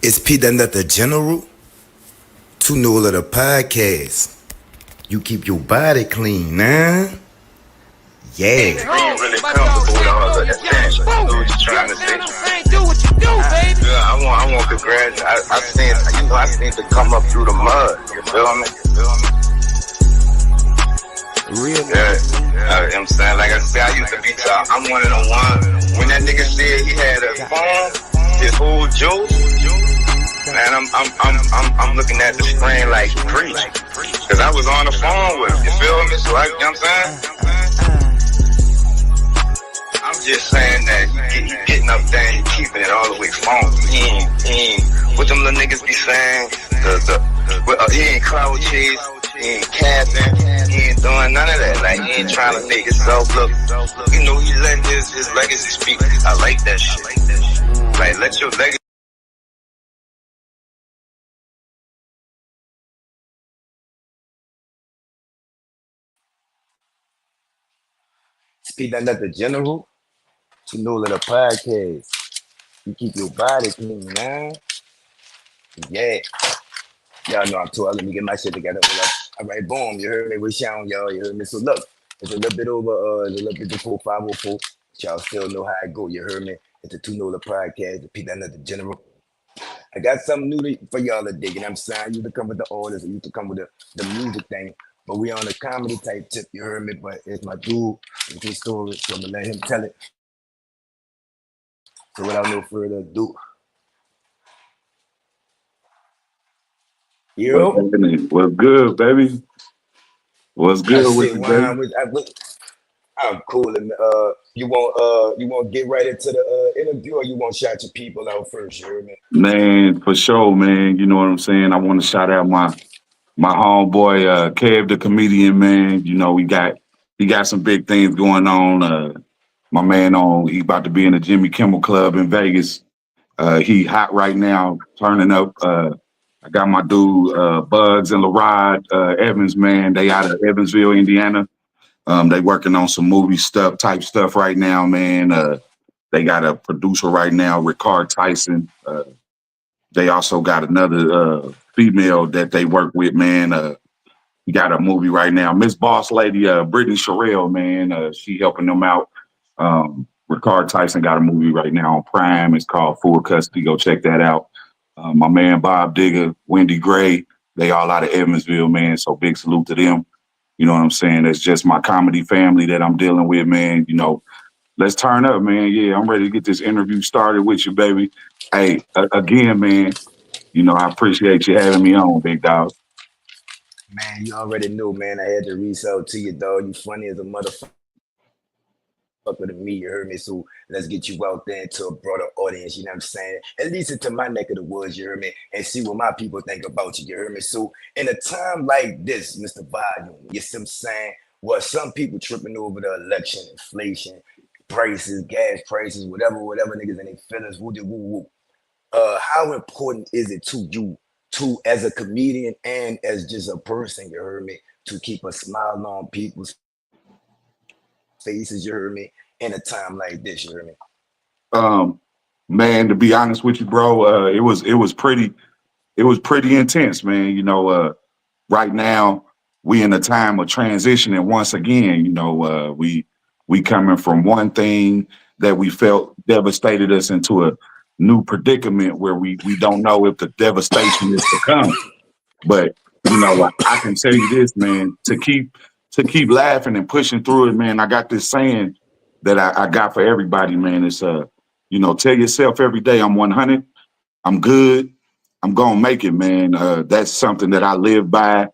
It's Pete and the General, to know of the podcast. You keep your body clean, nah? Yeah. Being really comfortable with all of that thing. I know what you're trying to say. Do what you do, baby. Yeah, I want to congratulate. I seen to come up through the mud. You feel me? Real. Yeah. I'm saying, like I said, I used to be top. I'm one of the ones. When that nigga said he had a phone, his whole juice. Man, I'm looking at the screen like preach. Cause I was on the phone with him. You feel me? So you know what I'm saying? I'm just saying that you getting up there and you keeping it all the way phone. What them little niggas be saying? He ain't cloud chase, he ain't capping, he ain't doing none of that. Like, he ain't trying to make himself look. You know, he letting his legacy speak. I like that shit. Like, let your legacy. Speak that the General, to know of the podcast. You keep your body clean, nah? Yeah. Y'all know I'm too. Let me get my shit together. All right, boom. You heard me? We shouting, y'all. You heard me? So look, it's a little bit over. It's a little bit before 5:04. Y'all still know how it go. You heard me? It's the Two Nola podcast. The Pete and the General. I got something new for y'all to dig. And I'm saying you to come with the orders, you to come with the music thing. But we on the comedy type tip. You heard me? But it's my dude. It's his story. So I'm gonna let him tell it. So without no further ado, What's yo. happening? What's good, baby? What's I good with say, you, baby? I'm cool. And you want to get right into the interview, or you want to shout your people out first? You heard me? Man, for sure, man. You know what I'm saying? I want to shout out my homeboy, Kev the comedian, man. You know, he got some big things going on. My man he about to be in the Jimmy Kimmel Club in Vegas. He hot right now, turning up. I got my dude Bugs and Larod Evans, man. They out of Evansville, Indiana. They working on some movie type stuff right now, man. They got a producer right now, Ricard Tyson. They also got another female that they work with, man. We got a movie right now. Miss Boss Lady, Brittany Sherrill, man. She helping them out. Ricard Tyson got a movie right now on Prime. It's called Full Custody. Go check that out. My man Bob Digger, Wendy Gray, they all out of Evansville, man. So big salute to them. You know what I'm saying? That's just my comedy family that I'm dealing with, man. You know, let's turn up, man. Yeah, I'm ready to get this interview started with you, baby. Hey, again, man, you know, I appreciate you having me on, big dog. Man, you already knew, man. I had to reach out to you, dog. You funny as a motherfucker to me. You heard me? So let's get you out there to a broader audience. You know what I'm saying? At least into my neck of the woods. You heard me? And see what my people think about you. You heard me? So in a time like this, Mr. Volume, you see what I'm saying? Well, some people tripping over the election, inflation, prices, gas prices, whatever niggas and they feelings, woo woo woo. How important is it to you, to as a comedian and as just a person, you heard me, to keep a smile on people's faces, you heard me, in a time like this, you heard me? Um, Man, to be honest with you, bro, it was pretty intense, man. You know, right now we in a time of transition, and once again, you know, we coming from one thing that we felt devastated us into a new predicament where we don't know if the devastation is to come. But you know, I can tell you this, man, to keep laughing and pushing through it, man. I got this saying that I got for everybody, man. It's you know, tell yourself every day, I'm 100, I'm good, I'm gonna make it, man. That's something that I live by.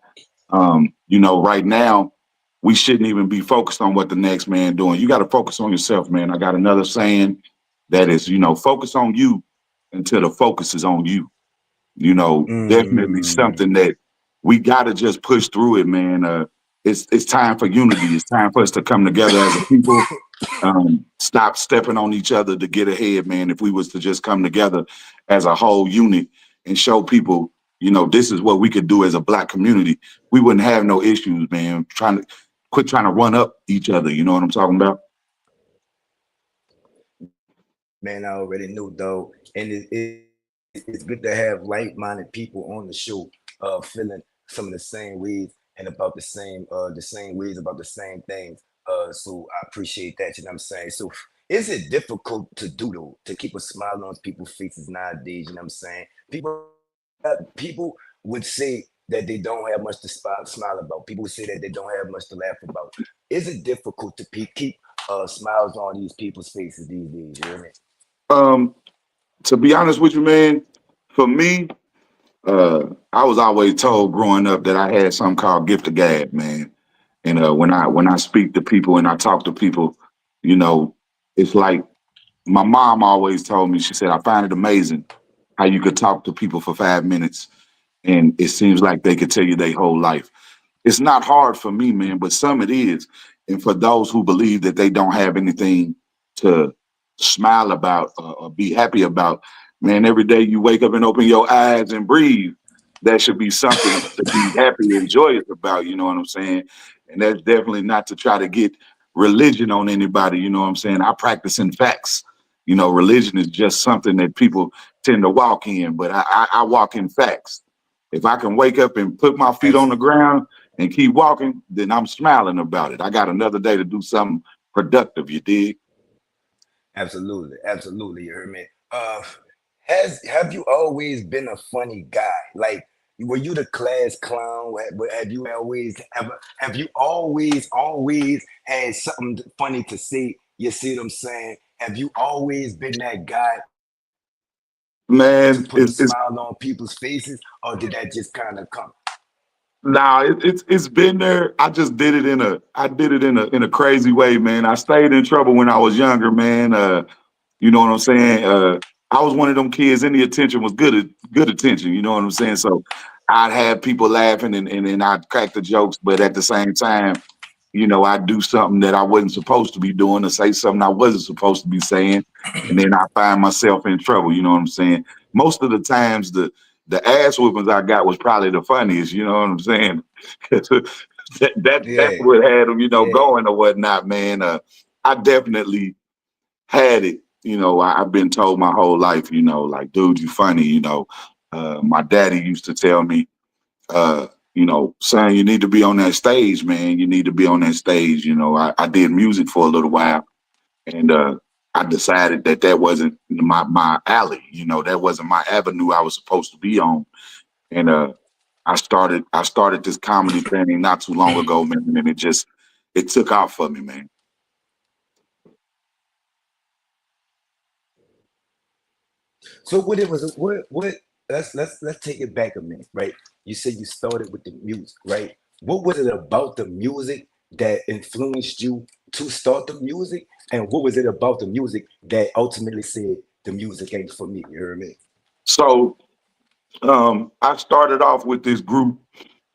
You know, right now we shouldn't even be focused on what the next man doing. You got to focus on yourself, man. I got another saying that is, you know, focus on you until the focus is on you. You know, definitely Mm. something that we got to just push through it, man. It's time for unity. It's time for us to come together as a people. Stop stepping on each other to get ahead, man. If we was to just come together as a whole unit and show people, you know, this is what we could do as a black community, we wouldn't have no issues, man. Quit trying to run up each other. You know what I'm talking about? Man, I already knew, though. And it's it's good to have like-minded people on the show, feeling some of the same ways and about the same ways about the same things. So I appreciate that. You know what I'm saying? So is it difficult to do though, to keep a smile on people's faces nowadays? You know what I'm saying? People would say that they don't have much to smile about. People would say that they don't have much to laugh about. Is it difficult to keep smiles on these people's faces these days? You know what I mean? Um, to be honest with you, man, for me, I was always told growing up that I had something called gift of gab, man. And when I speak to people and I talk to people, you know, it's like my mom always told me. She said, "I find it amazing how you could talk to people for 5 minutes, and it seems like they could tell you their whole life." It's not hard for me, man, but some it is. And for those who believe that they don't have anything to smile about or be happy about, man, every day you wake up and open your eyes and breathe, that should be something to be happy and joyous about. You know what I'm saying? And that's definitely not to try to get religion on anybody. You know what I'm saying? I practice in facts. You know, religion is just something that people tend to walk in, but I walk in facts. If I can wake up and put my feet on the ground and keep walking, then I'm smiling about it. I got another day to do something productive, you dig? Absolutely, absolutely. You heard me. Have you always been a funny guy? Like, were you the class clown? Have you always had something funny to say? You see what I'm saying? Have you always been that guy to Man, put a smile on people's faces, or did that just kind of come? it's been there. I did it in a crazy way, man. I stayed in trouble when I was younger, man. You know what I'm saying? I was one of them kids, any attention was good attention, you know what I'm saying? So I'd have people laughing and I'd crack the jokes, but at the same time, you know, I do something that I wasn't supposed to be doing or say something I wasn't supposed to be saying, and then I find myself in trouble. You know what I'm saying? Most of the times, the ass whoopings I got was probably the funniest. You know what I'm saying? That's Yeah, what had them, you know, yeah. going or whatnot, man. I definitely had it. You know, I've been told my whole life, you know, like, dude, you funny. You know, my daddy used to tell me uh, you know, son, you need to be on that stage, man. You need to be on that stage. You know, I did music for a little while, and I decided that that wasn't my alley. You know, that wasn't my avenue I was supposed to be on. And I started this comedy thing not too long ago, man, and it took off for me, man. So what it was what let's take it back a minute, right? You said you started with the music, right? What was it about the music that influenced you to start the music? And what was it about the music that ultimately said the music ain't for me? You hear me? So I started off with this group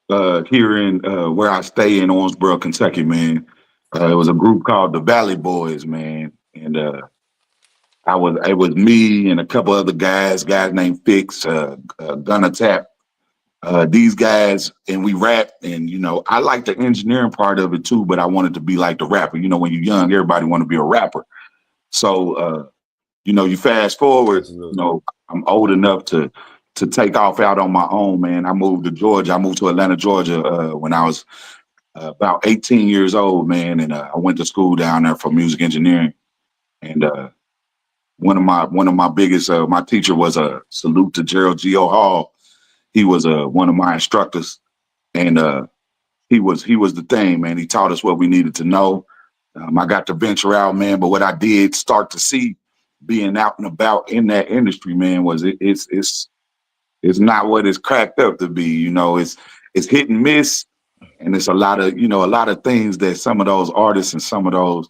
here in where I stay in Owensboro, Kentucky, man. It was a group called the Valley Boys, man, and it was me and a couple other guys named Fix, Gunna Tap. These guys and we rap, and you know I like the engineering part of it too, but I wanted to be like the rapper. You know, when you're young, everybody want to be a rapper. So you know, you fast forward. You Absolutely. know, I'm old enough to take off out on my own, man. I moved to Georgia. I moved to Atlanta, Georgia, when I was about 18 years old, man, and I went to school down there for music engineering. And one of my biggest my teacher was a salute to Gerald Geo Hall. He was one of my instructors, and he was the thing, man. He taught us what we needed to know. I got to venture out, man, but what I did start to see being out and about in that industry, man, was it's not what it's cracked up to be. You know, it's hit and miss, and it's a lot of things that some of those artists and some of those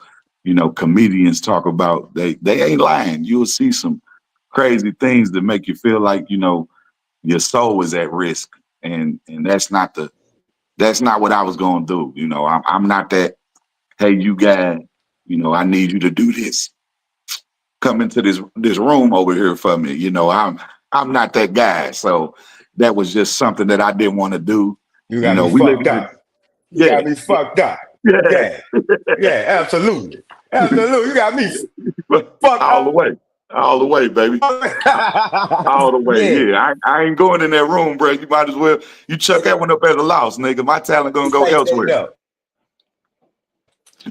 comedians talk about. They ain't lying. You'll see some crazy things that make you feel like your soul is at risk, and that's not what I was gonna do. I'm not that. Hey, you guys, I need you to do this. Come into this room over here for me. I'm not that guy. So that was just something that I didn't want to do. You got me We fucked living in up. You yeah, got me fucked up. yeah, Yeah, yeah, absolutely. Absolutely. You got me fucked all the up. way. All the way, baby. All the way. Yeah, Yeah, I ain't going in that room, bro. You might as well you chuck that one up as a loss, nigga. My talent gonna it's go like that elsewhere. though.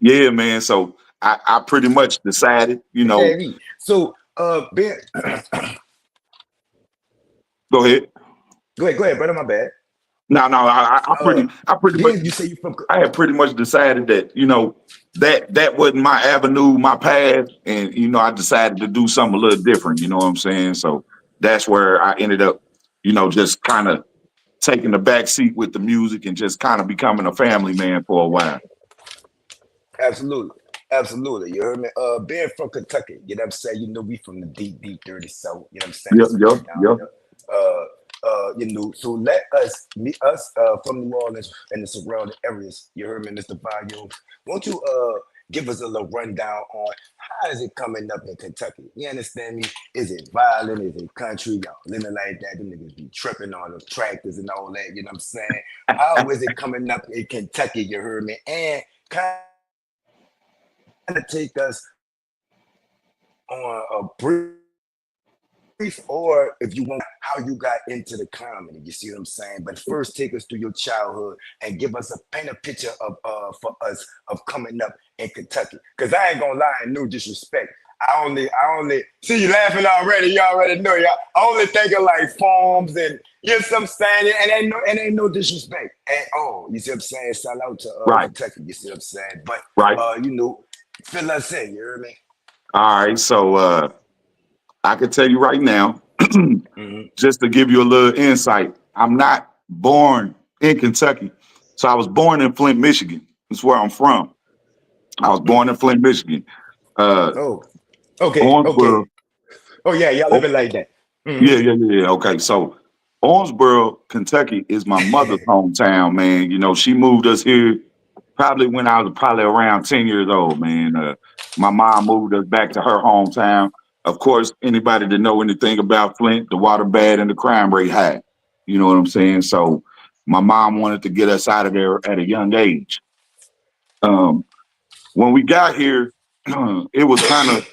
Yeah, man. So I pretty much decided, Heavy. So, Ben, go ahead. go ahead, brother. My bad. No, Uh, I pretty much Ben, you say you from? I had pretty much decided that, that wasn't my avenue, my path. And, I decided to do something a little different, you know what I'm saying? So that's where I ended up, just kind of taking the back seat with the music and just kind of becoming a family man for a while. Absolutely. Absolutely. You heard me? Being from Kentucky, you know what I'm saying? You know, we from the deep, deep, dirty South. You know what I'm saying? Yep, So yep, right down yep. here. So let us meet us from New Orleans and the surrounding areas. You heard me, Mr. Volume. Won't you give us a little rundown on how is it coming up in Kentucky? You understand me? Is it violent? Is it country? Y'all living like that? The niggas be tripping on the tractors and all that. You know what I'm saying? How is it coming up in Kentucky? You heard me? And kind of take us on a brief, or if you want, how you got into the comedy. You see what I'm saying? But first, take us through your childhood and give us a paint a picture of for us of coming up in Kentucky. Cause I ain't gonna lie, no disrespect. I only see you laughing already. You already know, y'all. I only think of like farms and you know what I'm saying, and ain't no disrespect at all. You see what I'm saying? Shout out to Right, Kentucky. You see what I'm saying? But right. fill us in. You hear me? All right. So I can tell you right now, Mm-hmm. just to give you a little insight, I'm not born in Kentucky. So I was born in Flint, Michigan. That's where I'm from. I was born in Flint, Michigan. Uh, Oh, okay, okay. Owensboro. Oh yeah, y'all Oh, living like that. yeah, Hmm. yeah, yeah. Okay, so Owensboro, Kentucky is my mother's hometown, man. She moved us here probably when I was probably around 10 years old, man. My mom moved us back to her hometown. Of course, anybody that know anything about Flint, the water bad and the crime rate high. You know what I'm saying? So my mom wanted to get us out of there at a young age. Um, when we got here, it was kind of,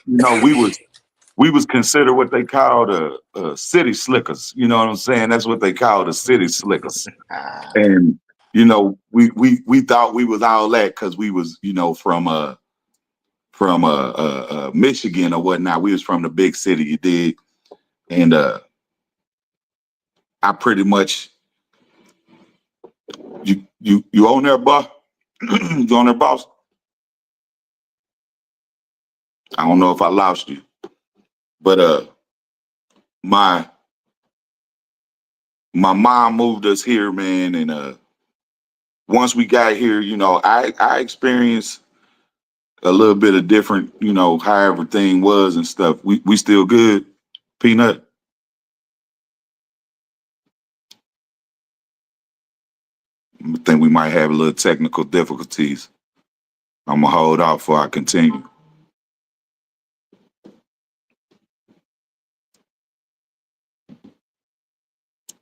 we was considered what they called city slickers. You know what I'm saying? That's what they called the city slickers. Ah, And we thought we was all that because we was from Michigan or whatnot. We was from the big city, you did, and I pretty much you on there, boss. You on there, boss? I don't know if I lost you, but my my mom moved us here, man, and once we got here, I experienced a little bit of different, how everything was and stuff. We still good, Peanut. I think we might have a little technical difficulties. I'm gonna hold off before I continue.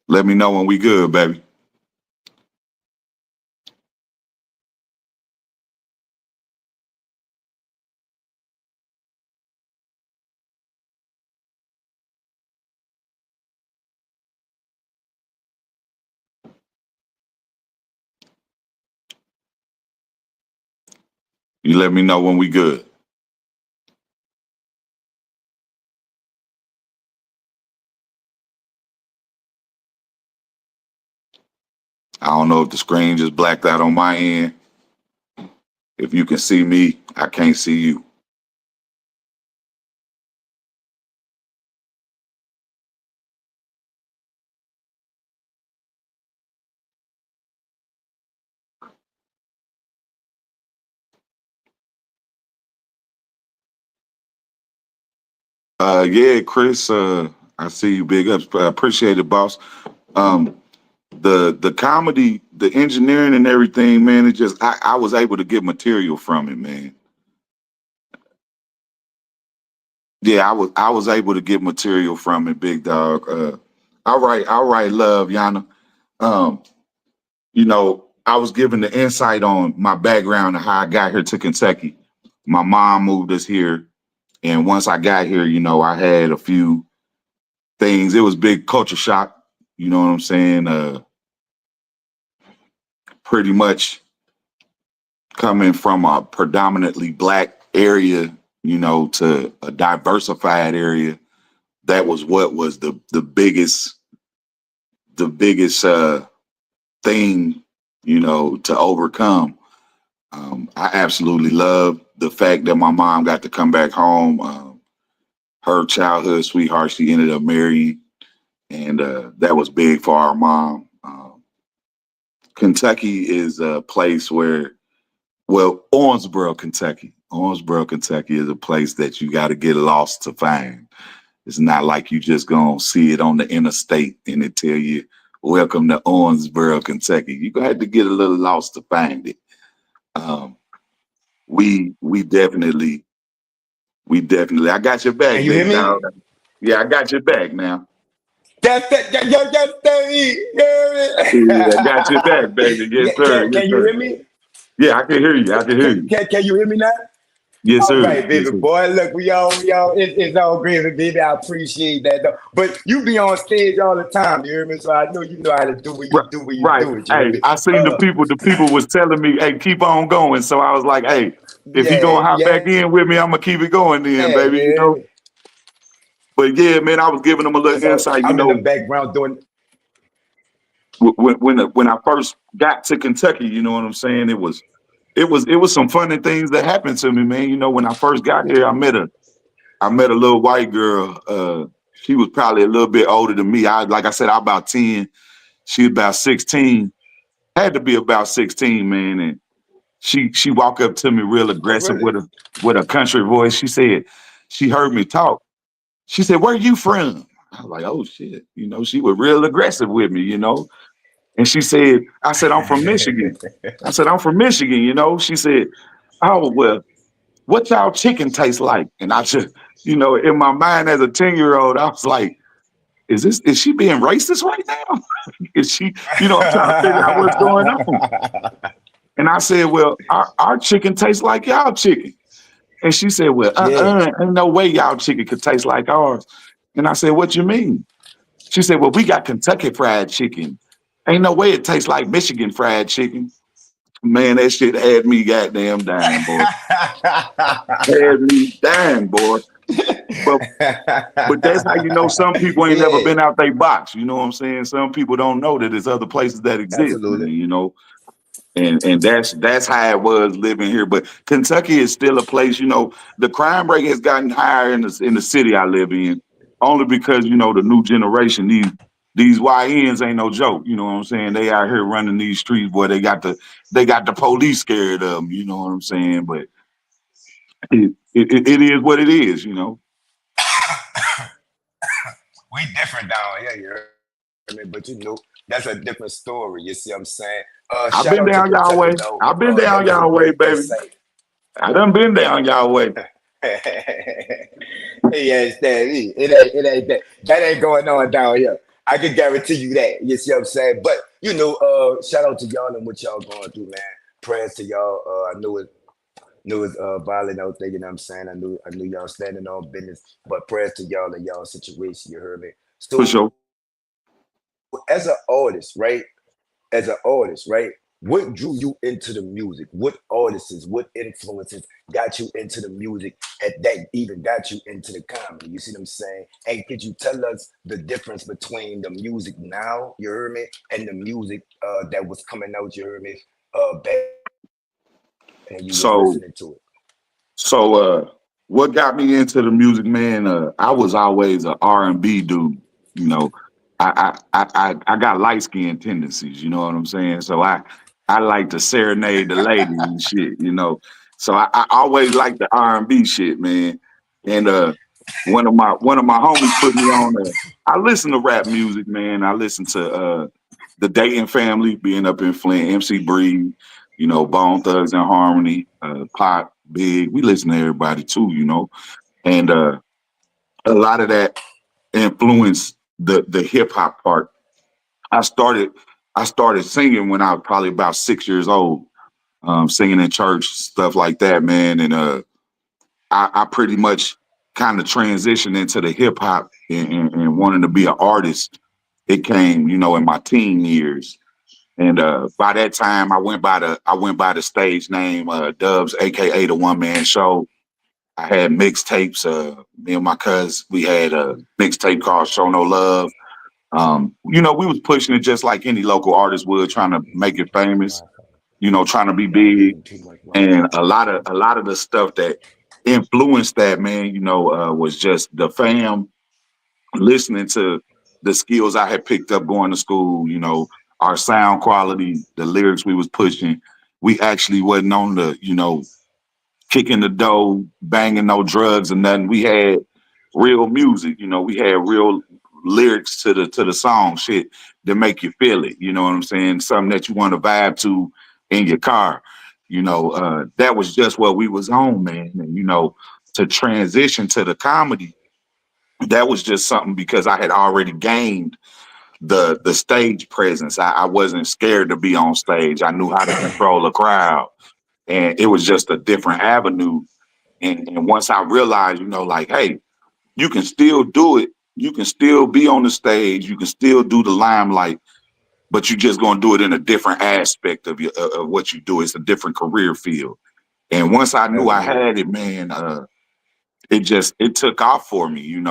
Let me know when we good, baby. You let me know when we good. I don't know if the screen just blacked out on my end. If you can see me, I can't see you. Yeah, Chris, I see you. Big ups. I appreciate it, boss. Um, the comedy, the engineering and everything, man, it just I was able to get material from it, man. Yeah, I was able to get material from it, big dog. All right, love, Yana. Um, I was given the insight on my background and how I got here to Kentucky. My mom moved us here. And once I got here, I had a few things. It was big culture shock. You know what I'm saying? Pretty much coming from a predominantly black area, to a diversified area. That was what was the biggest thing, to overcome. I absolutely love the fact that my mom got to come back home. Her childhood sweetheart, she ended up marrying, and that was big for our mom. Kentucky is a place where, well, Owensboro, Kentucky is a place that you got to get lost to find. It's not like you just gonna see it on the interstate and it tell you, "Welcome to Owensboro, Kentucky." You gonna have to get a little lost to find it. Um, we definitely. I got your Can back, you hear big me? dog. Yeah, I got your back now. Yeah, I got your back, baby. Yes, sir. Yes, Can you sir. hear me? Yeah, I can hear you. I can hear you. Can you hear me now? Yes, All sir. right, Yes, baby sir. boy. Look, it's all gravy, baby. I appreciate that, though. But you be on stage all the time, you hear me? So I know you know how to do what you Right, do when you right. do it, you hear Hey, me? I seen the Uh, people. The people was telling me, "Hey, keep on going." So I was like, "Hey, if he yeah, gonna hop yeah, back in with me, I'm gonna keep it going, then, you baby." hear me? But yeah, man, I was giving them a little So insight. I'm in the background doing. When I first got to Kentucky, you know what I'm saying? It was some funny things that happened to me, man. When I first got here, I met a little white girl. She was probably a little bit older than me. Like I said, I'm about 10. She was about 16. Had to be about 16, man. And she walked up to me real Oh, aggressive really? with a country voice. She said, she heard me talk. She said, "Where you from?" I was like, "Oh shit." She was real aggressive with me. And she said, I said, "I'm from Michigan." I said, "I'm from Michigan." She said, "Oh, well, what y'all chicken taste like?" And I just, in my mind as a 10-year-old, I was like, is she being racist right now? Is she, I'm trying to figure out what's going on. And I said, "Well, our chicken tastes like y'all chicken." And she said, "Well, Yeah. ain't no way y'all chicken could taste like ours." And I said, "What you mean?" She said, "Well, we got Kentucky fried chicken. Ain't no way it tastes like Michigan fried chicken." Man, that shit had me goddamn dying, boy. Had me dying, boy. But but that's how you know some people ain't never Yeah, been out their box. You know what I'm saying? Some people don't know that there's other places that exist, absolutely. man. And that's how it was living here. But Kentucky is still a place. The crime rate has gotten higher in the city I live in, only because the new generation, these YNs ain't no joke. You know what I'm saying? They out here running these streets, boy. They got the police scared of them. You know what I'm saying? But it is what it is. We different down here, you heard me? But that's a different story. You see what I'm saying? Shout out to I've been Kentucky, down y'all though. way. I've been That was a down great y'all way, baby. insight. I done been down y'all way. Yeah, it's that. It ain't that. That ain't going on down here. I can guarantee you that. You see what I'm saying? But shout out to y'all and what y'all going through, man. Prayers to y'all. I knew it's violent out there. You know what I'm saying? I knew y'all standing on business. But prayers to y'all and y'all situation. You heard me? For So sure. as an artist, right? As an artist, right? What drew you into the music? What artists, what influences got you into the music and that even got you into the comedy? You see what I'm saying? And could you tell us the difference between the music now, you heard me, and the music that was coming out, you heard me, back when you was So listening to it? So what got me into the music, man? I was always a R&B dude. You know, I got light skin tendencies. You know what I'm saying? So I like to serenade the ladies and shit. So I always liked the R&B shit, man. And one of my homies put me on. I listen to rap music, man. I listen to the Dayton Family, being up in Flint, MC Breed, Bone Thugs and Harmony, Pop, Big. We listen to everybody too. And a lot of that influenced the hip hop part. I started I started singing when I was probably about 6 years old, singing in church, stuff like that, man. And I pretty much kind of transitioned into the hip hop and wanting to be an artist, it came, in my teen years. And by that time, I went by the stage name Dubs, aka the One Man Show. I had mixtapes. Me and my cuz, we had a mixtape called Show No Love. We was pushing it just like any local artist would, trying to make it famous. Trying to be big. And a lot of the stuff that influenced that, man, was just the fam listening to the skills I had picked up going to school, our sound quality, the lyrics we was pushing. We actually wasn't on the, kicking the dough, banging no drugs or nothing. We had real music, we had real lyrics to the song, shit that make you feel it. You know what I'm saying? Something that you want to vibe to in your car. That was just what we was on, man. And to transition to the comedy, that was just something because I had already gained the stage presence. I wasn't scared to be on stage. I knew how to control a crowd, and it was just a different avenue. And once I realized, like, hey, you can still do it. You can still be on the stage. You can still do the limelight, but you're just gonna do it in a different aspect of what you do. It's a different career field. And once I knew I Absolutely. had it, man, it took off for me.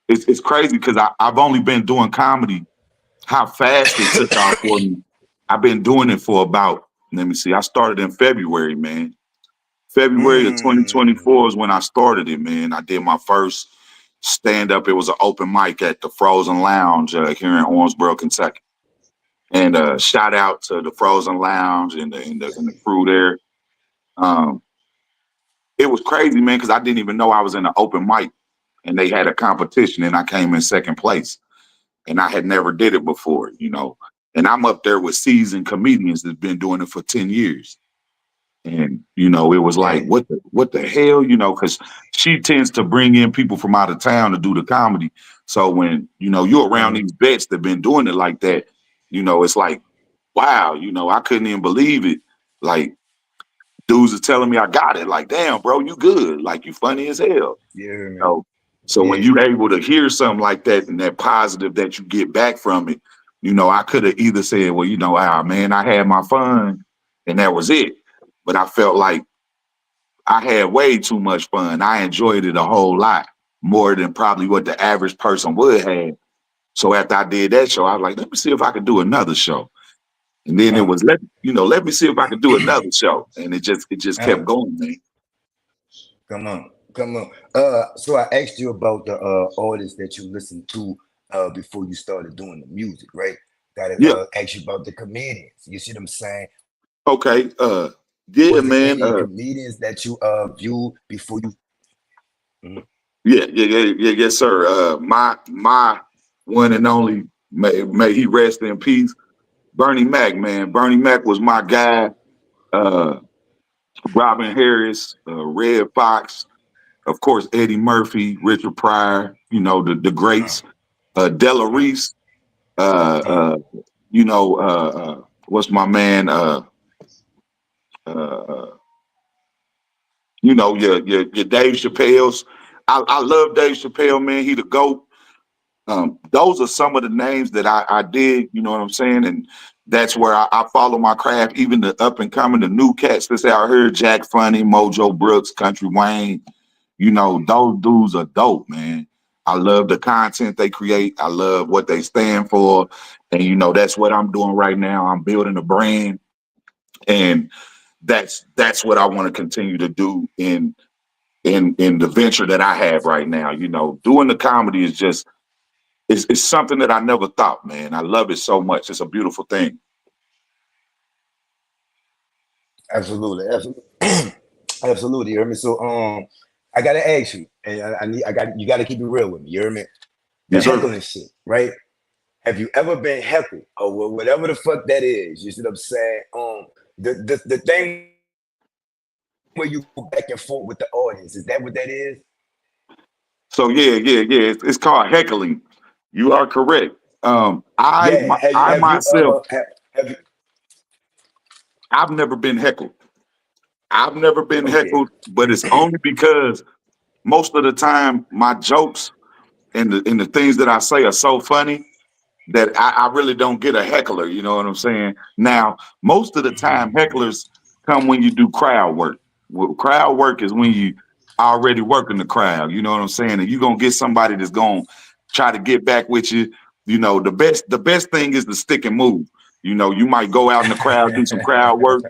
It's crazy because I've only been doing comedy. How fast it took off for me. I've been doing it for about, let me see, I started in February, man. February of Mm. 2024 is when I started it, man. I did my first stand up. It was an open mic at the Frozen Lounge here in Owensboro, Kentucky. And shout out to the Frozen Lounge and the crew there. Um, it was crazy, man, because I didn't even know I was in an open mic and they had a competition and I came in second place. And I had never did it before, And I'm up there with seasoned comedians that's been doing it for 10 years. And, it was like, Dang. what the hell, because she tends to bring in people from out of town to do the comedy. So when, you're around Mhm. these vets that been doing it like that, it's like, wow, I couldn't even believe it. Like, dudes are telling me I got it. Like, damn, bro, you good. Like, you funny as hell. You hear me? know. So when Yeah. you're able to hear something like that and that positive that you get back from it, I could have either said, well, man, I had my fun and that was it. But I felt like I had way too much fun. I enjoyed it a whole lot more than probably what the average person would have. So after I did that show, I was like, let me see if I could do another show. And then it Uh, was let me see if I could do another show. And it just kept uh, going, man. come on. Come on. So I asked you about the artists that you listened to before you started doing the music, right? Gotta Yeah. ask you about the comedians. You see what I'm saying? Okay. Yeah, Was it man. any comedians that you viewed before you? Mhm. Yeah, yeah, yeah, yeah, yes, sir. My one and only, may he rest in peace, Bernie Mac, man. Bernie Mac was my guy. Uh, Robin Harris, Red Fox, of course, Eddie Murphy, Richard Pryor, the Uh, greats, Della uh, Reese, uh, uh, uh, what's my man, uh, your Dave Chappelle's. I love Dave Chappelle, man. He the GOAT. Those are some of the names that I did, you know what I'm saying? And that's where I follow my craft, even the up and coming, the new cats that's out here, Jack Funny, Mojo Brooks, Country Wayne, those dudes are dope, man. I love the content they create. I love what they stand for. And, that's what I'm doing right now. I'm building a brand. And that's what I want to continue to do in the venture that I have right now. Doing the comedy is just it's something that I never thought, man. I love it so much. It's a beautiful thing. absolutely, absolutely, absolutely. You hear me? So I gotta ask you, and I got you. Got to keep it real with me. You hear me? The Yes, sir. heckling shit, right? Have you ever been heckled or whatever the fuck that is? You see what I'm saying? The thing where you go back and forth with the audience, is that what that is? So yeah, yeah, yeah. It's called heckling. You are correct. Yeah. I Have you myself, ever have you? I've never been heckled. I've never been Okay. heckled, but it's only because most of the time my jokes and the things that I say are so funny that I really don't get a heckler. You know what I'm saying? Now, most of the time, hecklers come when you do crowd work. Well, crowd work is when you already working the crowd. You know what I'm saying? And you're gonna get somebody that's gonna try to get back with you. You know, the best thing is to stick and move. You know, you might go out in the crowd, do some crowd work,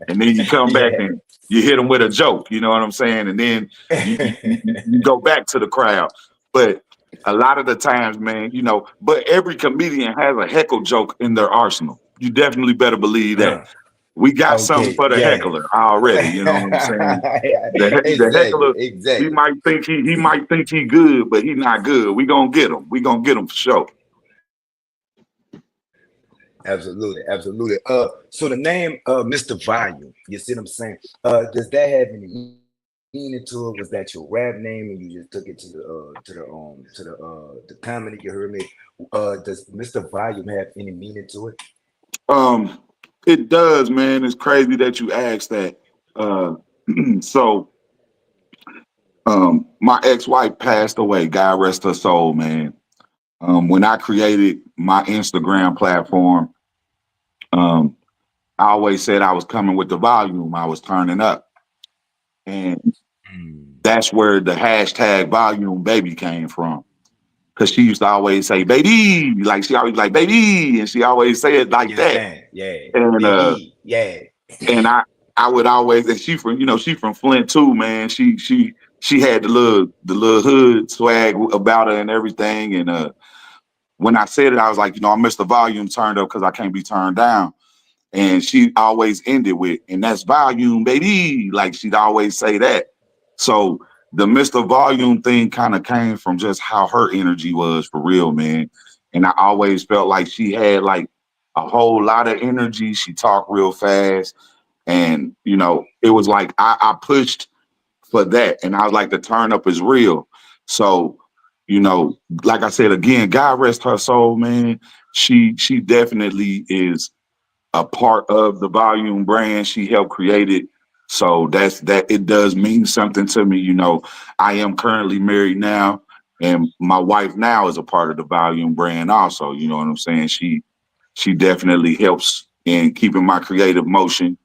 and then you come back Yeah. and you hit them with a joke. You know what I'm saying? And then you go back to the crowd. But a lot of the times, man, you know, but every comedian has a heckle joke in their arsenal. You definitely better believe that. Uh, We got something okay. for the Yeah. heckler already. You know what I'm saying? The Exactly. heckler, he Exactly. might think he might think he good, but he not good. We gonna get him. We gonna get him for sure. Absolutely. Absolutely. So the name Mr. Volume, you see what I'm saying? Does that have any meaning to it? Was that your rap name and you just took it to the comedy? You heard me. Does Mr. Volume have any meaning to it? Um, it does, man. It's crazy that you asked that. Uh, so my ex-wife passed away. God rest her soul, man. When I created my Instagram platform, um, I always said I was coming with the volume. I was turning up, and Mm. that's where the hashtag volume baby came from. Cause she used to always say baby, like she always like baby, and she always say it You like that. understand? Yeah. And Baby. Yeah. I would always, and she from Flint too, man. She had the little hood swag about her and everything. And when I said it, I was like, I missed the volume turned up because I can't be turned down. And she always ended with, and that's volume, baby. Like she'd always say that. So the Mr. Volume thing kind of came from just how her energy was for real, man. And I always felt like she had like a whole lot of energy. She talked real fast. And, it was like I pushed for that. And I was like, the turn up is real. So, you know, like I said again, God rest her soul, man. She definitely is a part of the volume brand. She helped create it. So that it does mean something to me. I am currently married now, and my wife now is a part of the volume brand also. You know what I'm saying? She definitely helps in keeping my creative motion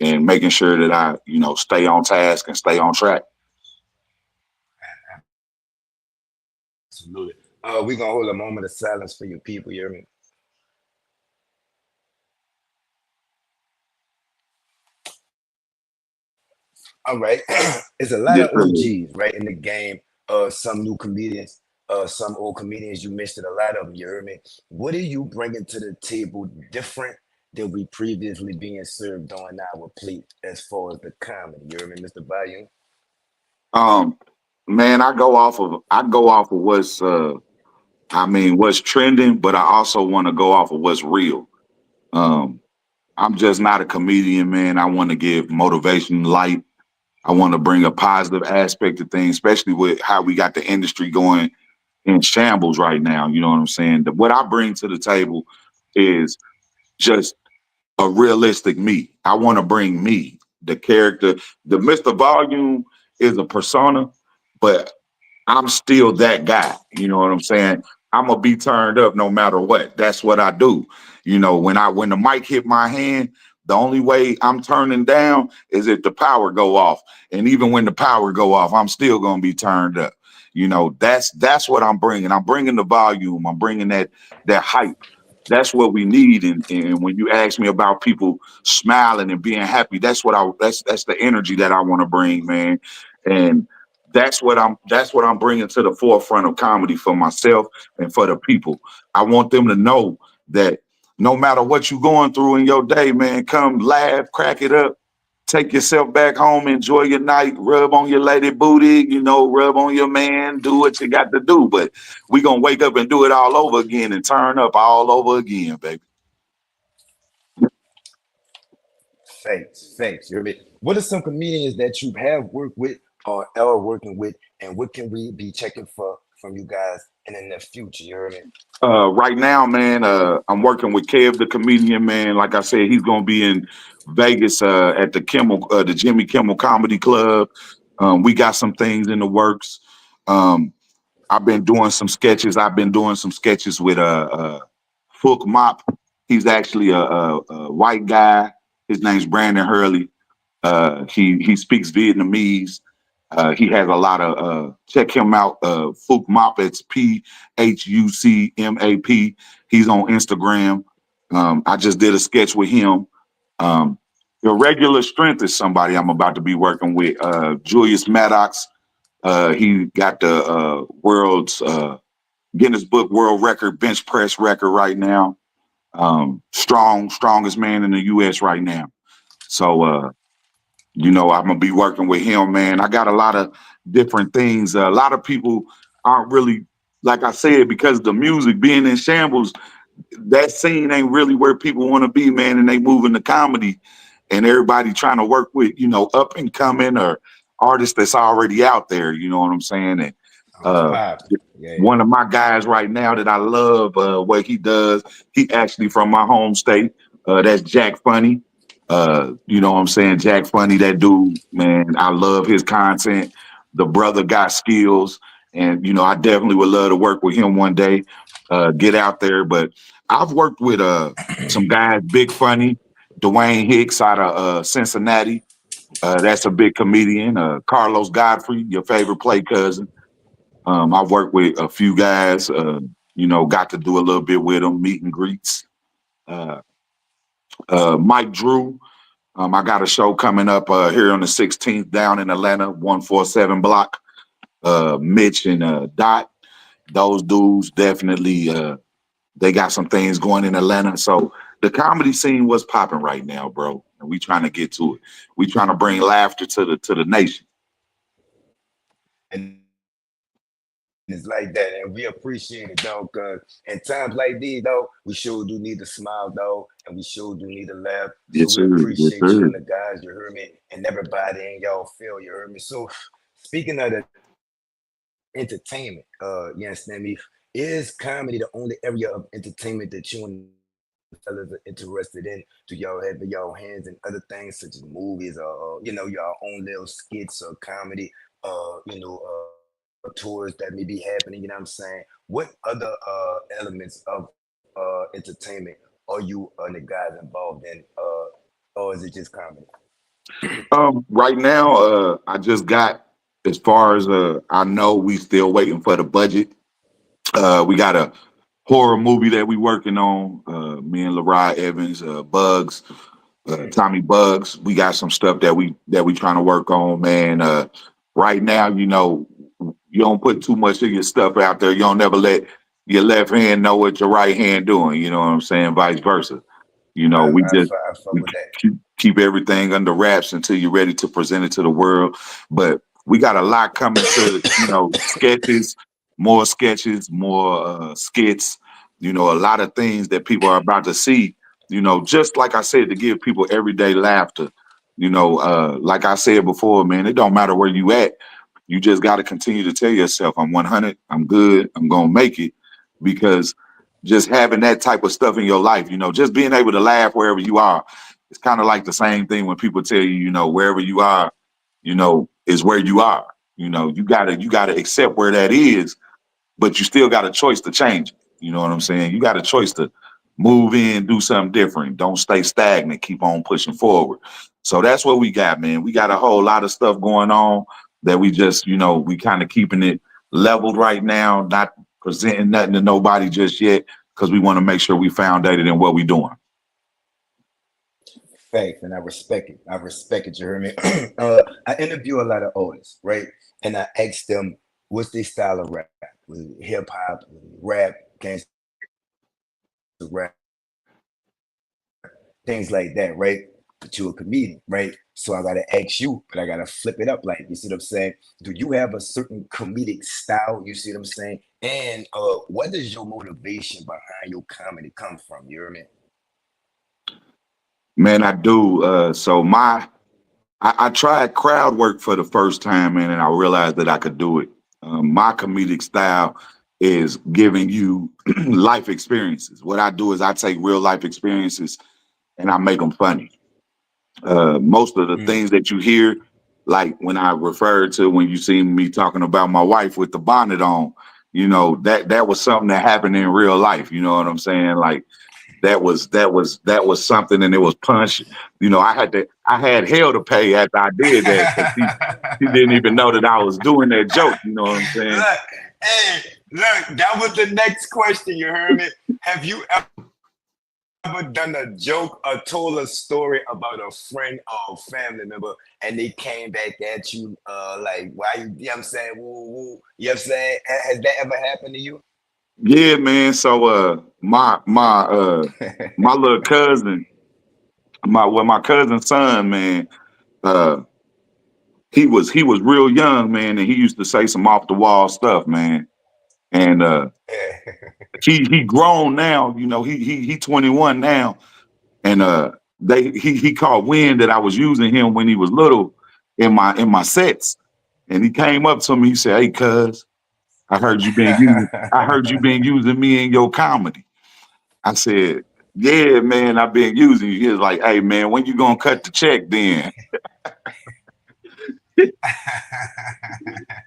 and making sure that I, stay on task and stay on track. Absolutely. We're gonna hold a moment of silence for your people, you hear me? All right. It's a lot Yes, of sir. OGs, right, in the game. Some new comedians, some old comedians. You mentioned a lot of them. You heard me. What are you bringing to the table different than we previously being served on our plate as far as the comedy? You heard me, Mr. Volume? Um, Man, I go off of what's trending, but I also want to go off of what's real. Um, I'm just not a comedian, man. I want to give motivation, light. I want to bring a positive aspect to things, especially with how we got the industry going in shambles right now. You know what I'm saying? What I bring to the table is just a realistic me. I want to bring me, the character. The Mr. Volume is a persona, but I'm still that guy. You know what I'm saying? I'm gonna be turned up no matter what. That's what I do. When the mic hit my hand, the only way I'm turning down is if the power go off. And even when the power go off, I'm still gonna be turned up. That's what I'm bringing. I'm bringing the volume. I'm bringing that hype. That's what we need. And when you ask me about people smiling and being happy, that's the energy that I want to bring, man. And that's what I'm bringing to the forefront of comedy for myself and for the people. I want them to know that no matter what you're going through in your day, man, come laugh, crack it up, take yourself back home, enjoy your night, rub on your lady booty, rub on your man, do what you got to do. But we gonna wake up and do it all over again and turn up all over again, baby. Facts, facts. You hear me? What are some comedians that you have worked with or are working with, and what can we be checking for from you guys in the near future? You hear me? Right now, man, I'm working with Kev the comedian, man. Like I said, he's gonna be in Vegas at the Jimmy Kimmel Comedy Club. We got some things in the works. Um, I've been doing some sketches. I've been doing some sketches with Fook Mop. He's actually a white guy. His name's Brandon Hurley. He speaks Vietnamese. He has a lot of check him out. Fook Mop. It's PHUCMAP. He's on Instagram. I just did a sketch with him. Irregular Strength is somebody I'm about to be working with. Julius Maddox. He got the world's Guinness Book World Record bench press record right now. Strongest man in the U.S. right now. So I'm gonna be working with him, man. I got a lot of different things. A lot of people aren't really, like I said, because the music being in shambles, that scene ain't really where people want to be, man. And they moving to comedy, and everybody trying to work with, up and coming or artists that's already out there. You know what I'm saying? And It's uh, popping. Yeah. one of my guys right now that I love what he does. He actually from my home state. That's Jack Funny. You know what I'm saying? Jack Funny, that dude, man. I love his content. The brother got skills, and I definitely would love to work with him one day. Get out there, but I've worked with some guys, Big Funny, Dwayne Hicks out of Cincinnati. That's a big comedian. Carlos Godfrey, your favorite play cousin. I've worked with a few guys, got to do a little bit with them, meet and greets. Uh, Mike Drew, I got a show coming up here on the 16th down in Atlanta, 147 block. Mitch and Dot, those dudes definitely, they got some things going in Atlanta. So the comedy scene was popping right now, bro. And we trying to get to it. We trying to bring laughter to the nation. And it's like that, and we appreciate it, though, because in times like these, though, we sure do need to smile, though, and we sure do need to laugh. So Yes, we sir. Yes, appreciate you sir. and the guys, you heard me, and everybody in y'all feel, you heard me. So speaking of the entertainment, you understand me? Is comedy the only area of entertainment that you and the fellas are interested in? Do y'all have y'all hands in other things such as movies or your own little skits or comedy? Tours that may be happening. You know what I'm saying? What other elements of entertainment are you and the guys involved in, or is it just comedy? Right now, I just got as far as I know, we still waiting for the budget. We got a horror movie that we working on. Me and Larry Evans, Bugs, Tommy Bugs. We got some stuff that we trying to work on, man. Right now, you don't put too much of your stuff out there. You don't never let your left hand know what your right hand doing. You know what I'm saying? Vice versa. We just I fuck we with that. keep everything under wraps until you're ready to present it to the world. But we got a lot coming to sketches, more skits. A lot of things that people are about to see. Just like I said, to give people everyday laughter. Like I said before, man, it don't matter where you at. You just got to continue to tell yourself, I'm 100, I'm good, I'm gonna make it, because just having that type of stuff in your life, just being able to laugh wherever you are. It's kind of like the same thing when people tell you, wherever you are, is where you are. You gotta accept where that is, but you still got a choice to change it. You know what I'm saying? You got a choice to move in, do something different. Don't stay stagnant. Keep on pushing forward. So that's what we got, man. We got a whole lot of stuff going on that we just, we kind of keeping it leveled right now, not presenting nothing to nobody just yet, because we want to make sure we foundated in what we doing. Faith, and I respect it. I respect it. You hear me? I interview a lot of artists, right? And I ask them, what's their style of rap? Was it hip hop, rap, gangster rap, things like that, right? But you're a comedian, right? So I gotta ask you, but I gotta flip it up. Like, you see what I'm saying? Do you have a certain comedic style? You see what I'm saying? And what does your motivation behind your comedy come from? You hear me? Man, I do. I tried crowd work for the first time, man, and I realized that I could do it. My comedic style is giving you life experiences. What I do is I take real life experiences and I make them funny. Most of the things Mm, that you hear, like when I referred to when you see me talking about my wife with the bonnet on, you know, that was something that happened in real life. You know what I'm saying? Like that was something, and it was punch. You know, I had hell to pay after I did that because he didn't even know that I was doing that joke. You know what I'm saying? Look, hey, look, that was the next question. You heard me? Have you ever done a joke or told a story about a friend or family member and they came back at you like why you know what I'm saying? Woo, woo. You know what I'm saying? Has that ever happened to you? Yeah, man. So my little cousin, my cousin's son, man, uh he was real young, man, and he used to say some off the wall stuff, man. And he grown now, you know, he 21 now, and he caught wind that I was using him when he was little in my sets, and he came up to me. He said, "Hey, cuz, I heard you been using me in your comedy." I said, "Yeah, man, I've been using you." He was like, "Hey, man, when you gonna cut the check then?"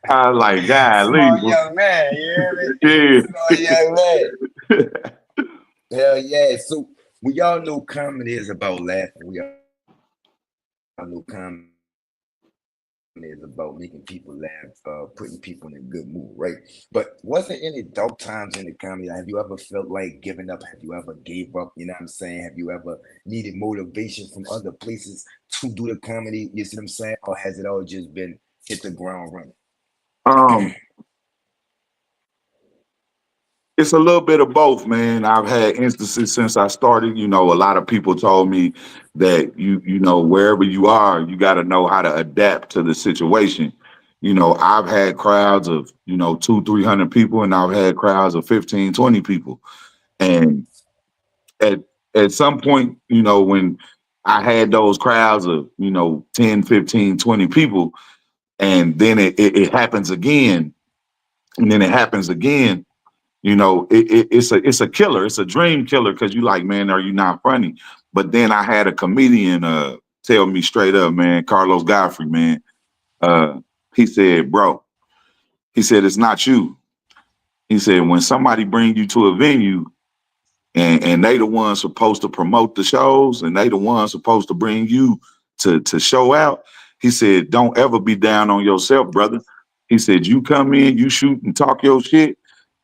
I was like, "Golly, Smart young man, you hear me? yeah." Smart young man. Hell yeah. So we all know comedy is about laughing. We all know comedy is about making people laugh, putting people in a good mood, right? But was there any dark times in the comedy? Have you ever felt like giving up? Have you ever gave up? You know what I'm saying? Have you ever needed motivation from other places to do the comedy? You see what I'm saying? Or has it all just been hit the ground running? um, It's a little bit of both, man. I've had instances since I started. You know, a lot of people told me that you know, wherever you are, you got to know how to adapt to the situation. You know, I've had crowds of, you know, 200, 300 people, and I've had crowds of 15, 20 people. And at at some point, you know, when I had those crowds of, you know, 10, 15, 20 people, and then it happens again, and then it happens again, you know, it's a killer. It's a dream killer because you like, man, are you not funny? But then I had a comedian tell me straight up, man, Carlos Godfrey, man. Uh, he said, bro, he said it's not you. He said when somebody bring you to a venue and they the ones supposed to promote the shows and they the ones supposed to bring you to show out. He said, don't ever be down on yourself, brother. He said, you come in, you shoot and talk your shit,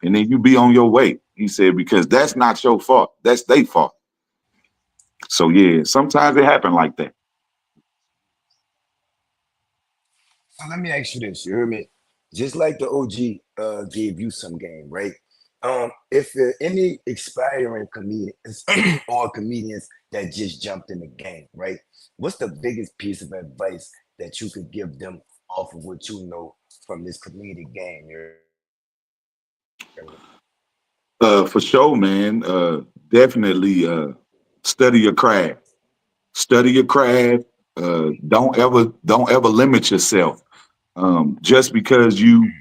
and then you be on your way. He said, because that's not your fault. That's their fault. So yeah, sometimes it happen like that. So let me ask you this, you hear me? Just like the OG gave you some game, right? If there any aspiring comedians or comedians that just jumped in the game, right? What's the biggest piece of advice that you could give them off of what you know from this comedic game? You hear me? For sure, man. Definitely study your craft. Study your craft. Don't ever limit yourself. Just because you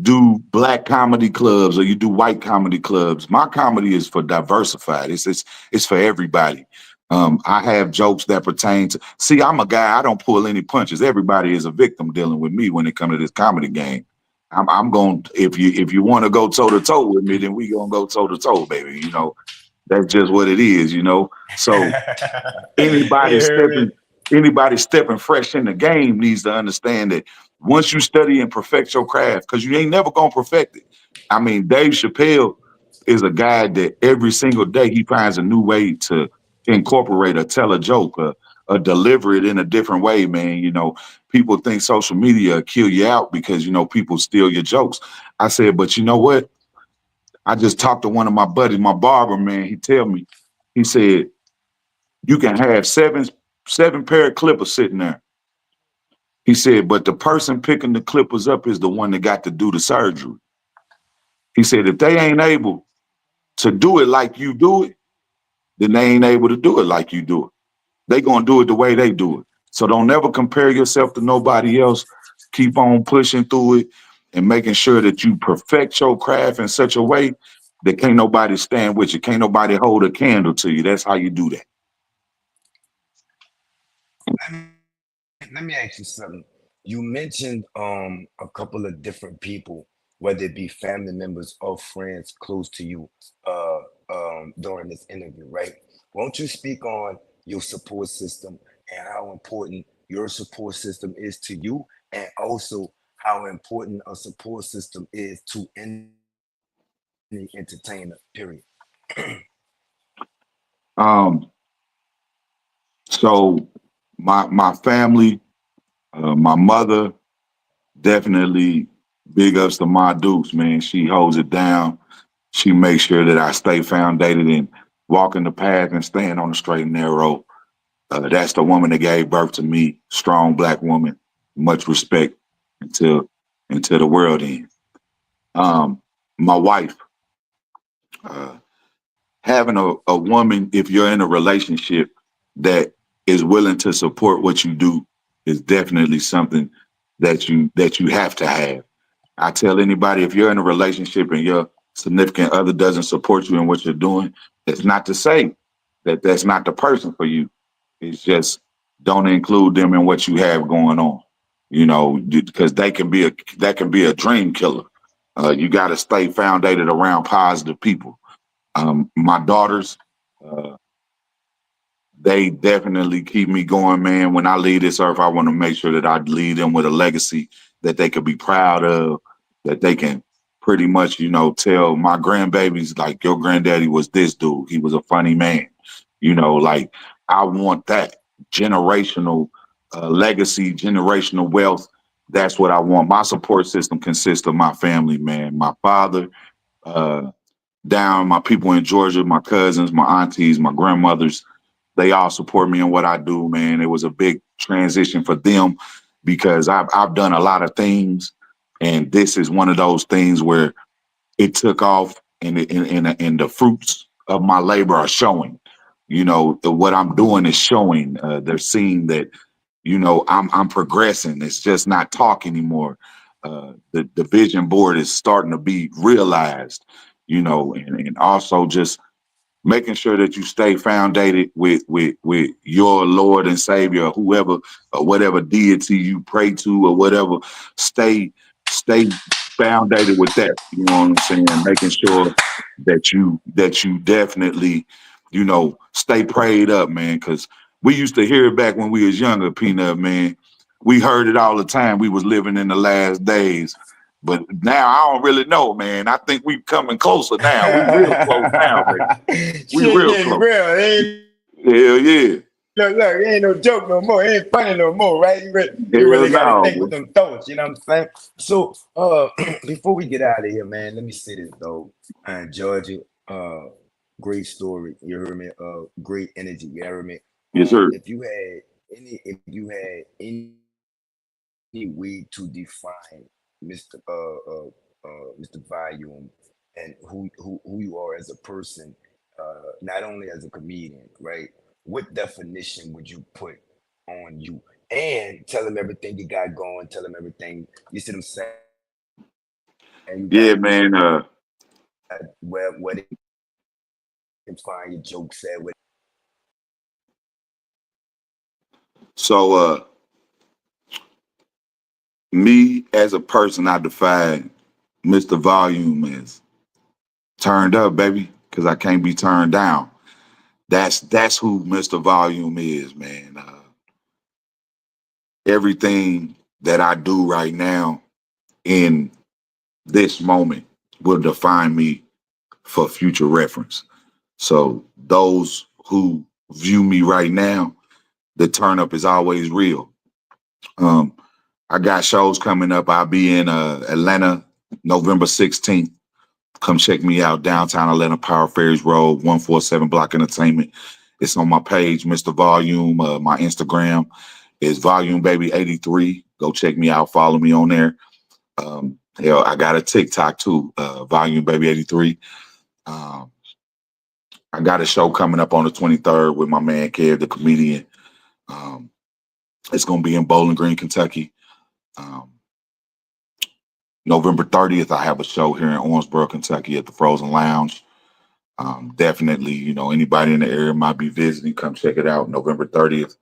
do black comedy clubs or you do white comedy clubs, my comedy is for diversified. It's for everybody. I have jokes that pertain to. See, I'm a guy. I don't pull any punches. Everybody is a victim dealing with me when it comes to this comedy game. I'm going. If you want to go toe to toe with me, then we gonna go toe to toe, baby. You know, that's just what it is. You know. So anybody You hear me? stepping anybody stepping fresh in the game needs to understand that once you study and perfect your craft, because you ain't never gonna perfect it. I mean, Dave Chappelle is a guy that every single day he finds a new way to incorporate or tell a joke or deliver it in a different way, man. You know, people think social media kill you out because, you know, people steal your jokes. I said, but you know what? I just talked to one of my buddies, my barber, man. He tell me, he said, you can have seven pair of clippers sitting there. He said, but the person picking the clippers up is the one that got to do the surgery. He said, if they ain't able to do it like you do it, then they ain't able to do it like you do it. They gonna do it the way they do it. So don't ever compare yourself to nobody else. Keep on pushing through it and making sure that you perfect your craft in such a way that can't nobody stand with you. Can't nobody hold a candle to you. That's how you do that. Let me ask you something. You mentioned a couple of different people, whether it be family members or friends close to you, uh, during this interview, right? Won't you speak on your support system and how important your support system is to you, and also how important a support system is to any entertainer? Period. Um, so my family, my mother, definitely big ups to my Dukes, man. She holds it down. She makes sure that I stay founded and walking the path and staying on the straight and narrow. That's the woman that gave birth to me, strong black woman. Much respect until until the world ends. My wife, uh, having a woman, if you're in a relationship that is willing to support what you do, is definitely something that you have to have. I tell anybody, if you're in a relationship and your significant other doesn't support you in what you're doing, it's not to say that that's not the person for you. It's just don't include them in what you have going on. You know, because they can be a dream killer. You got to stay founded around positive people. My daughters, uh, they definitely keep me going, man. When I leave this earth, I want to make sure that I leave them with a legacy that they could be proud of, that they can pretty much, tell my grandbabies, like, your granddaddy was this dude. He was a funny man. Like, I want that generational legacy, generational wealth. That's what I want. My support system consists of my family, man. My father, uh, down my people in Georgia, my cousins, my aunties, my grandmothers, they all support me in what I do, man. It was a big transition for them because I've done a lot of things, and this is one of those things where it took off, and the fruits of my labor are showing. What I'm doing is showing. They're seeing that I'm progressing. It's just not talk anymore. The vision board is starting to be realized. And also just making sure that you stay founded with your Lord and Savior, or whoever or whatever deity you pray to or whatever. Stay founded with that. You know what I'm saying? Making sure that you definitely, stay prayed up, man. Because we used to hear it back when we was younger, Peanut, man. We heard it all the time. We was living in the last days. But now I don't really know, man. I think we coming closer now. We real close now, baby. We Shit real getting close. real. It ain't Hell yeah. look, it ain't no joke no more. It ain't funny no more, right? You Hell really got to no, think with bro. them thoughts. You know what I'm saying? So, before we get out of here, man, let me say this though. Georgia, uh, great story. You heard me. Great energy. You heard me. Yes, sir. If you had any way to define Mr. Mr. Volume and who you are as a person, not only as a comedian, right? What definition would you put on you? And tell them everything you got going. Tell them everything. You see what I'm saying? You got Yeah, man. where they can find your jokes at. Where So me as a person, I define Mr. Volume as turned up, baby, because I can't be turned down. That's who Mr. Volume is, man. Everything that I do right now in this moment will define me for future reference. So those who view me right now, the turn up is always real. Um, I got shows coming up. I'll be in Atlanta, November 16th. Come check me out, downtown Atlanta, Power Ferries Road, 147 Block Entertainment. It's on my page, Mr. Volume. My Instagram is Volume Baby 83. Go check me out. Follow me on there. Hell, I got a TikTok too, Volume Baby 83. Um, I got a show coming up on the 23rd with my man Kev, the comedian. Um, it's gonna be in Bowling Green, Kentucky. Um, November 30th, I have a show here in Owensboro, Kentucky at the Frozen Lounge. Definitely, anybody in the area might be visiting. Come check it out. November 30th,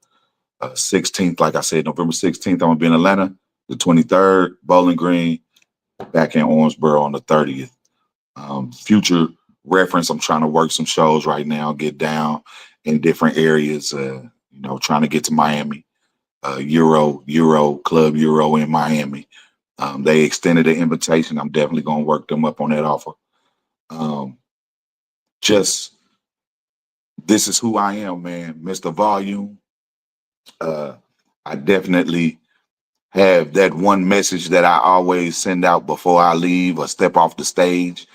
16th, like I said, November 16th, I'm gonna be in Atlanta. the 23rd, Bowling Green, back in Owensboro on the 30th. Future reference, I'm trying to work some shows right now, get down in different areas, trying to get to Miami. Club Euro in Miami. They extended the invitation. I'm definitely going to work them up on that offer. This is who I am, man. MrVolume. I definitely have that one message that I always send out before I leave or step off the stage.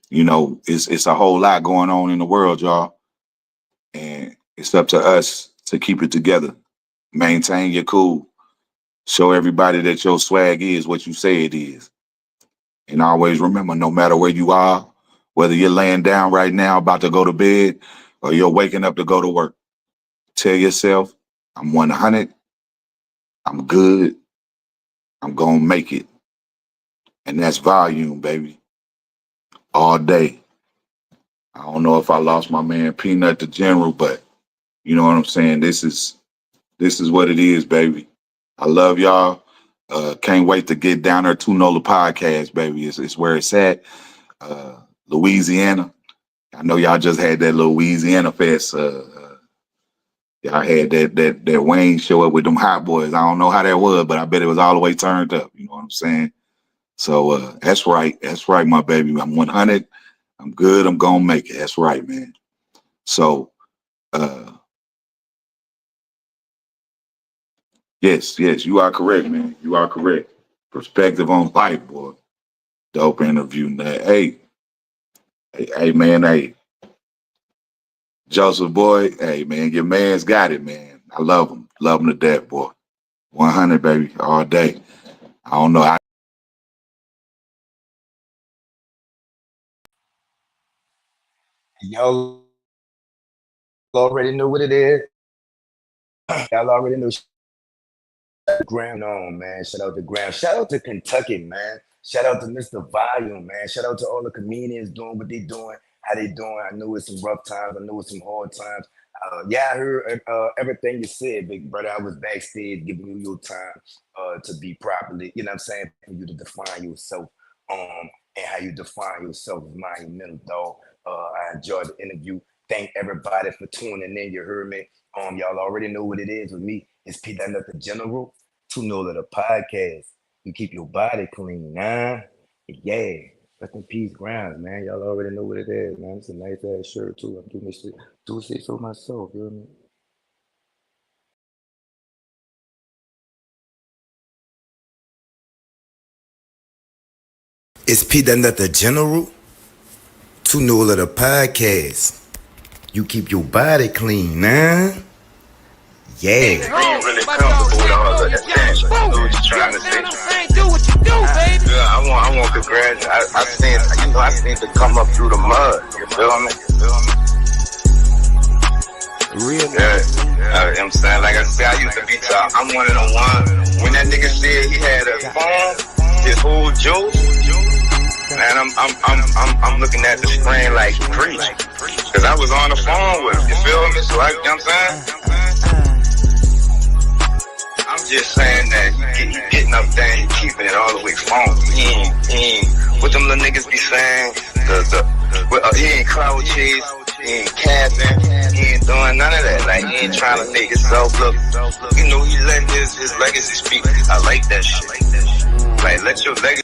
It's a whole lot going on in the world, y'all. And it's up to us to keep it together. Maintain your cool. Show everybody that your swag is what you say it is. And always remember, no matter where you are, whether you're laying down right now about to go to bed or you're waking up to go to work, tell yourself, I'm 100, I'm good, I'm going to make it. And that's volume, baby. All day. I don't know if I lost my man Peanut the General, but you know what I'm saying? This is what it is, baby. I love y'all. Can't wait to get down there to NOLA Podcast, baby. It's where it's at. Louisiana. I know y'all just had that Louisiana fest. Y'all had that Wayne show up with them hot boys. I don't know how that was, but I bet it was all the way turned up. You know what I'm saying? So that's right. That's right, my baby. I'm 100. I'm good. I'm gonna make it. That's right, man. So yes, you are correct, man. You are correct. Perspective on life, boy. Dope interview. Hey, man. Hey, Joseph, boy. Hey, man, your man's got it, man. I love him. Love him to death, boy. 100, baby, all day. I don't know how. Y'all already know what it is. Y'all already know. Graham on, man. Shout out to Graham. Shout out to Kentucky, man. Shout out to MrVolume, man. Shout out to all the comedians doing what they doing, how they doing. I know it's some rough times. I know it's some hard times. I heard everything you said, big brother. I was backstage giving you your time to be properly, you know what I'm saying, for you to define yourself and how you define yourself is monumental, dog. I enjoyed the interview. Thank everybody for tuning in. You heard me. Y'all already know what it is with me. It's P. The General. To know that a podcast, you keep your body clean, nah? Yeah. Rest in peace, Grounds, man. Y'all already know what it is, man. It's a nice ass shirt too. I'm doing this shit. Do say so myself, you know what I mean? It's P. The General. To know that a podcast, you keep your body clean, nah? Yeah. Really comfortable with all of that thing. What you trying to say? Do what you do, baby. Yeah, I want congrats. I seen to come up through the mud. You feel me? Real. Yeah. I'm saying, like I said, I used to be top. I'm one of the ones. When that nigga said he had a phone, his whole joke. Man, I'm looking at the screen like preach. Cause I was on the phone with him. You feel me? So you know what I'm saying? I'm just saying that he getting up there and keeping it all the way phone. What them little niggas be saying? He ain't cloud chase, he ain't capping, he ain't doing none of that. Like, he ain't trying to make himself look. You know, he letting his legacy speak. I like that shit. Like, let your legacy